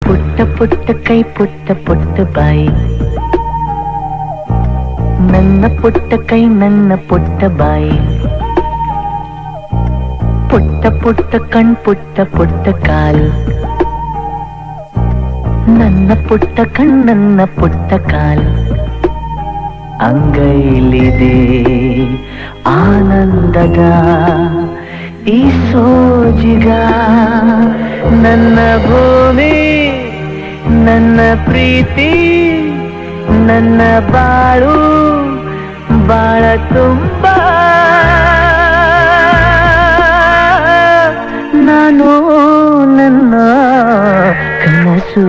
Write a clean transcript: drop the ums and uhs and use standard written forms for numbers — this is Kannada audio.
ಪುಟ್ಟ ಪುಟ್ಟ ಕೈ ಪುಟ್ಟ ಪುಟ್ಟ ಬಾಯಿ, ನನ್ನ ಪುಟ್ಟ ಕೈ ನನ್ನ ಪುಟ್ಟ ಬಾಯಿ, ಪುಟ್ಟ ಪುಟ್ಟ ಕಣ್ ಪುಟ್ಟ ಪುಟ್ಟ ಕಾಲು, ನನ್ನ ಪುಟ್ಟ ಕಣ್ ನನ್ನ ಪುಟ್ಟ ಕಾಲು. ಅಂಗೈಲಿದೆ ಆನಂದದ ಈ ಸೋಜಿಗ, ನನ್ನ ಭೂಮಿ ನನ್ನ ಪ್ರೀತಿ ನನ್ನ ಬಾಳು ಬಾಳ ತುಂಬ. ನಾನು ನನ್ನ ಕನಸು